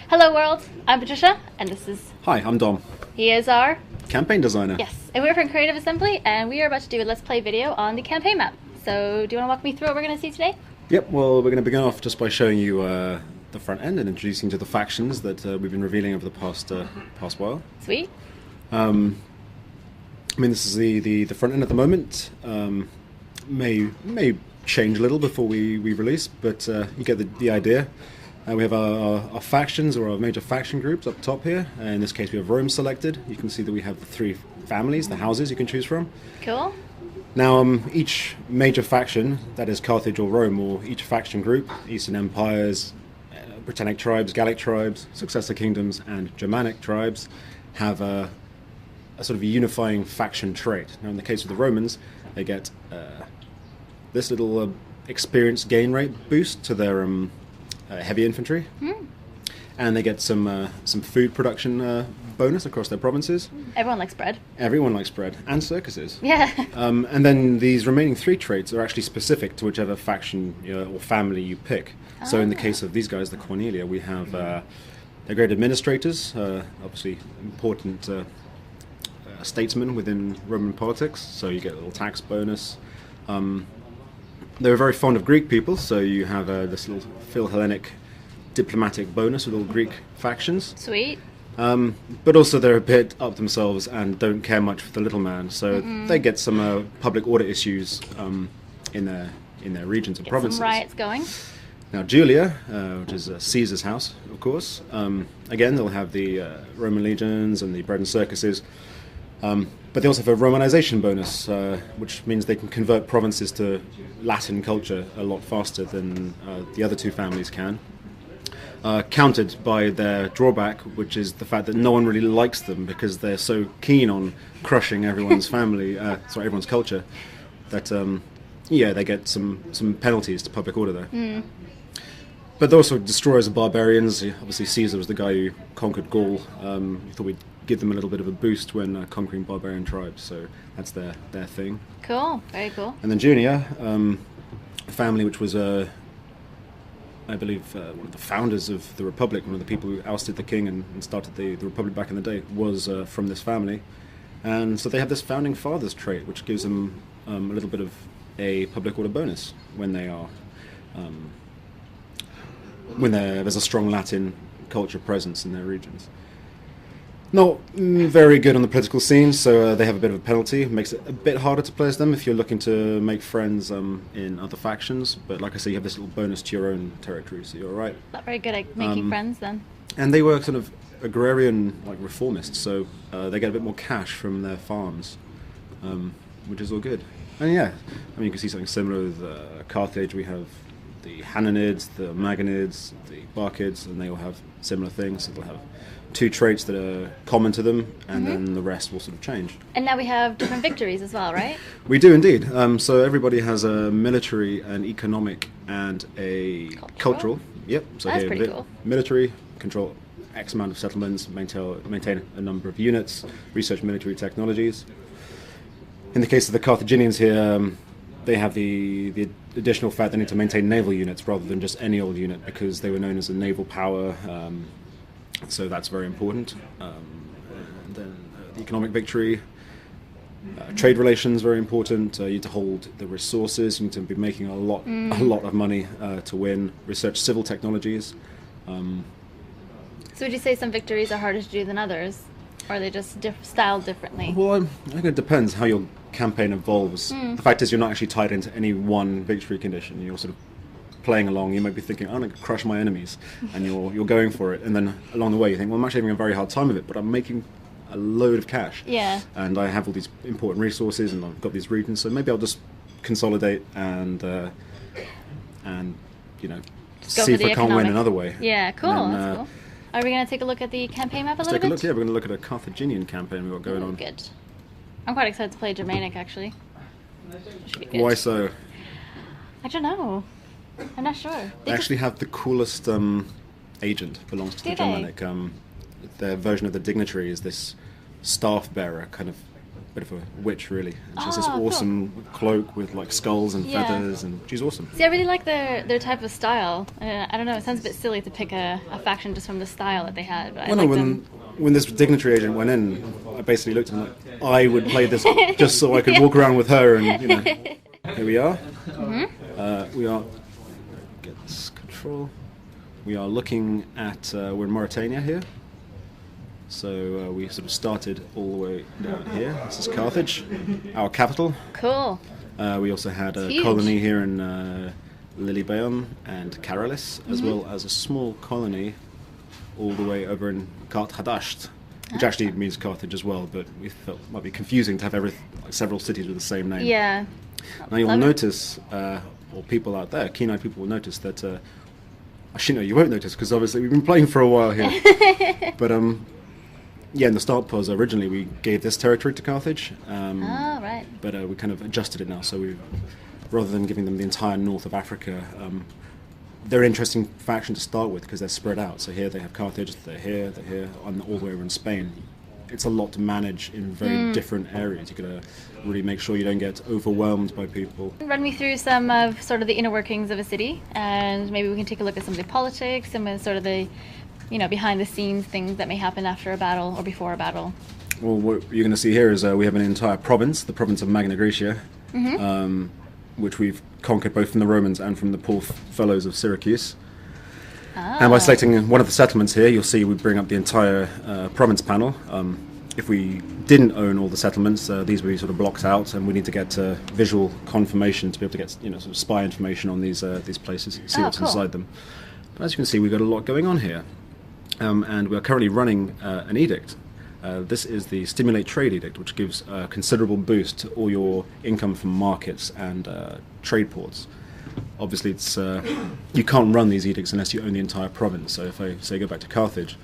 Hello world, I'm Patricia, and this is... Hi, I'm Dom, He is our... campaign designer. Yes, and we're from Creative Assembly, and we are about to do a Let's Play video on the campaign map. So, do you want to walk me through what we're going to see today? Yep, well, we're going to begin off just by showing you the front end and introducing to the factions that we've been revealing over the past while. Sweet. I mean, this is the front end at the moment. May change a little before we release, but you get the idea. We have our factions, or our major faction groups up top here. In this case, we have Rome selected. You can see that we have the three families, the houses you can choose from. Cool. Now, each major faction, that is Carthage or Rome, or each faction group, Eastern Empires, Britannic tribes, Gallic tribes, Successor Kingdoms, and Germanic tribes, have a sort of a unifying faction trait. Now, in the case of the Romans, they get this little experience gain rate boost to their heavy infantry, and they get some food production bonus across their provinces. Everyone likes bread. Everyone likes bread, and circuses. Yeah. And then these remaining three traits are actually specific to whichever faction or family you pick. So in the case of these guys, the Cornelia, we have they're great administrators, obviously important statesmen within Roman politics, so you get a little tax bonus. They were very fond of Greek people, so you have this little Phil-Hellenic diplomatic bonus with all Greek factions. Sweet. But also they're a bit up themselves and don't care much for the little man, so they get some public order issues in their regions and Get provinces. some riots going. Now Julia, which is Caesar's house, of course, again they'll have the Roman legions and the bread and circuses. But they also have a Romanization bonus, which means they can convert provinces to Latin culture a lot faster than the other two families can. Countered by their drawback, which is the fact that no one really likes them because they're so keen on crushing everyone's everyone's culture, that they get some penalties to public order there. But they're also destroyers of barbarians. Obviously, Caesar was the guy who conquered Gaul. We thought we'd give them a little bit of a boost when conquering barbarian tribes, so that's their thing. Cool, very cool. And then Junia, a family which was, I believe, one of the founders of the Republic, one of the people who ousted the king and started the Republic back in the day, was from this family. And so they have this founding fathers trait, which gives them a little bit of a public order bonus when they are... when there's a strong Latin culture presence in their regions. Not very good on the political scene, so they have a bit of a penalty. It makes it a bit harder to play as them if you're looking to make friends in other factions. But like I say, you have this little bonus to your own territory, so you're all right. Not very good at making friends then. And they were sort of agrarian, like reformists, so they get a bit more cash from their farms, which is all good. And yeah, I mean, you can see something similar with Carthage. We have the Hananids, the Magonids, the Barkids, and they all have similar things. So they'll have two traits that are common to them, and then the rest will sort of change. And now we have different victories as well, right? We do indeed. So everybody has a military, an economic, and a cultural. Yep. So That's here, pretty cool. Military, control X amount of settlements, maintain a number of units, research military technologies. In the case of the Carthaginians here, they have the additional fact they need to maintain naval units rather than just any old unit, because they were known as a naval power. So that's very important. And then the economic victory, trade relations, very important. You need to hold the resources. You need to be making a lot of money to win. Research civil technologies. So would you say some victories are harder to do than others? Or are they just styled differently? Well, I think it depends how your campaign evolves. The fact is, you're not actually tied into any one victory condition. You're sort of playing along. You might be thinking, I'm going to crush my enemies, and you're going for it. And then along the way, you think, well, I'm actually having a very hard time of it, but I'm making a load of cash. Yeah. And I have all these important resources, and I've got these regions, so maybe I'll just consolidate and see if I can't win another way. Yeah, cool. Then, that's cool. Are we going to take a look at the campaign map a little bit? Let's take a look. Yeah, we're going to look at a Carthaginian campaign we've got going on. Good. I'm quite excited to play Germanic, actually. Should be good. Why so? I don't know. I'm not sure. They actually have the coolest agent belongs to the Germanic. Their version of the dignitary is this staff bearer, kind of bit of a witch, really. And she has this cool. awesome cloak with like skulls and Yeah. feathers, and she's awesome. See, I really like their type of style. I don't know, it sounds a bit silly to pick a faction just from the style that they had, but I Well, no, like them. when this dignitary agent went in, I basically looked at him like, I would play this just so I could walk around with her, and you know. Here we are. We are. Get this control. We are looking at. We're in Mauritania here. So we sort of started all the way down here. This is Carthage, our capital. Cool. We also had a huge. colony here in Lilybaeum and Caralis, as well as a small colony all the way over in Kart Hadasht, which actually means Carthage as well, but we felt it might be confusing to have several cities with the same name. Yeah. Now you'll Love it. notice, or people out there, keen-eyed people will notice that, actually no, you won't notice, because obviously we've been playing for a while here. But yeah, in the start pause, originally we gave this territory to Carthage, Oh, right. but we kind of adjusted it now, so rather than giving them the entire north of Africa, they're an interesting faction to start with because they're spread out. So here they have Carthage, they're here, and all the way over in Spain. It's a lot to manage in very different areas. You've got to really make sure you don't get overwhelmed by people. Run me through some of sort of the inner workings of a city, and maybe we can take a look at some of the politics, some of sort of the, behind the scenes things that may happen after a battle or before a battle. Well, what you're going to see here is we have an entire province, the province of Magna Graecia, which we've conquered both from the Romans and from the poor fellows of Syracuse. And by selecting one of the settlements here, you'll see we bring up the entire province panel. If we didn't own all the settlements, these would be sort of blocked out, and we need to get visual confirmation to be able to get sort of spy information on these places, see what's cool. inside them. But as you can see, we've got a lot going on here, and we are currently running an edict. This is the Stimulate Trade Edict, which gives a considerable boost to all your income from markets and trade ports. Obviously, it's you can't run these edicts unless you own the entire province. So if I say go back to Carthage,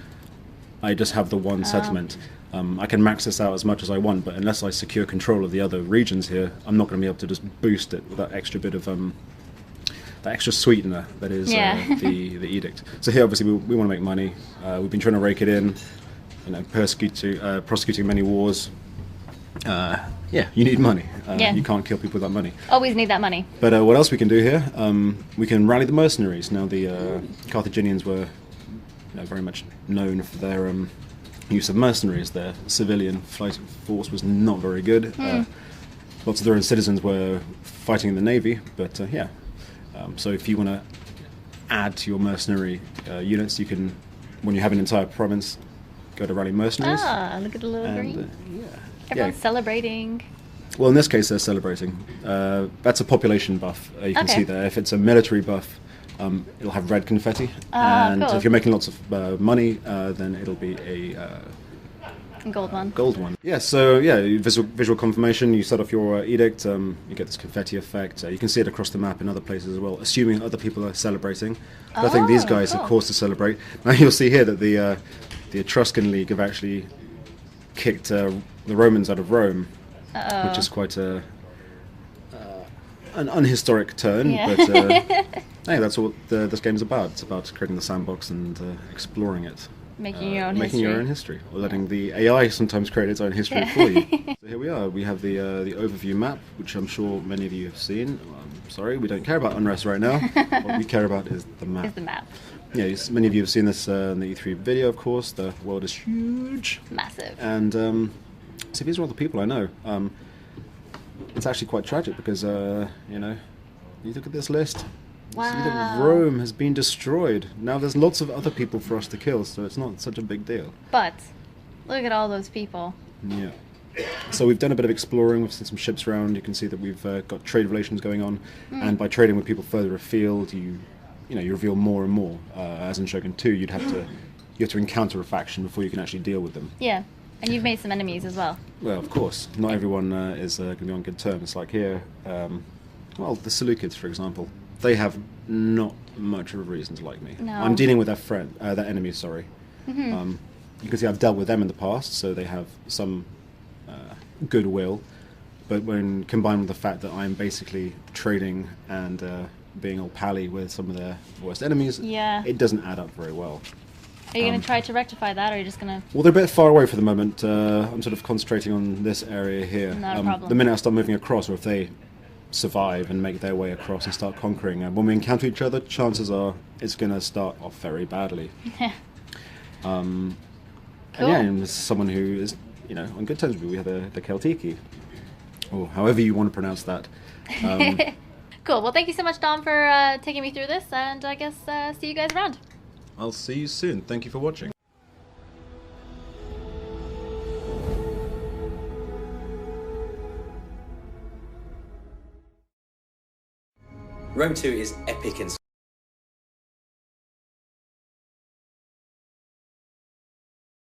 I just have the one settlement. I can max this out as much as I want, but unless I secure control of the other regions here, I'm not going to be able to just boost it with that extra bit of that extra sweetener that is the edict. So here, obviously, we want to make money. We've been trying to rake it in, prosecuting many wars. Yeah, you need money. You can't kill people without money. Always need that money. But what else we can do here? We can rally the mercenaries. Now, the Carthaginians were very much known for their use of mercenaries. Their civilian fighting force was not very good. Lots of their own citizens were fighting in the navy, but so if you want to add to your mercenary units, you can, when you have an entire province, go to rally mercenaries. Ah, look at the little green. Everyone's celebrating. Well, in this case, they're celebrating. That's a population buff. You can see there. If it's a military buff, it'll have red confetti. And cool. if you're making lots of money, then it'll be a Gold one. gold one. Yeah, so visual confirmation. You set off your edict. You get this confetti effect. You can see it across the map in other places as well, assuming other people are celebrating. But I think these guys have cause to celebrate. Now you'll see here that the Etruscan League have actually kicked the Romans out of Rome, which is quite an unhistoric turn. But hey, that's what this game's about. It's about creating the sandbox and exploring it. Making your own making history. your own history, or letting the AI sometimes create its own history for you. So here we are. We have the overview map, which I'm sure many of you have seen. Sorry, we don't care about unrest right now. What we care about is the map. Is the map. Yeah, many of you have seen this in the E3 video, of course. The world is huge. Massive. And so these are all the people I know. It's actually quite tragic because, you look at this list. Wow. See that Rome has been destroyed. Now there's lots of other people for us to kill, so it's not such a big deal. But look at all those people. Yeah. So we've done a bit of exploring. We've seen some ships around. You can see that we've got trade relations going on, and by trading with people further afield, you reveal more and more. As in Shogun 2, you have to encounter a faction before you can actually deal with them. Yeah, and you've made some enemies as well. Well, of course, not everyone is going to be on good terms. Like here, the Seleucids, for example, they have not much of a reason to like me. No. I'm dealing with their enemy. Sorry. You can see I've dealt with them in the past, so they have some goodwill. But when combined with the fact that I'm basically trading and being all pally with some of their worst enemies, it doesn't add up very well. Are you going to try to rectify that, or are you just going to... Well, they're a bit far away for the moment. I'm sort of concentrating on this area here. Not a problem. The minute I start moving across, or if they survive and make their way across and start conquering, when we encounter each other, chances are it's going to start off very badly. Cool. Again, as someone who is, on good terms with me, we have the Celtiki, or however you want to pronounce that. Cool. Well, thank you so much, Dom, for taking me through this, and I guess see you guys around. I'll see you soon. Thank you for watching. Rome 2 is epic in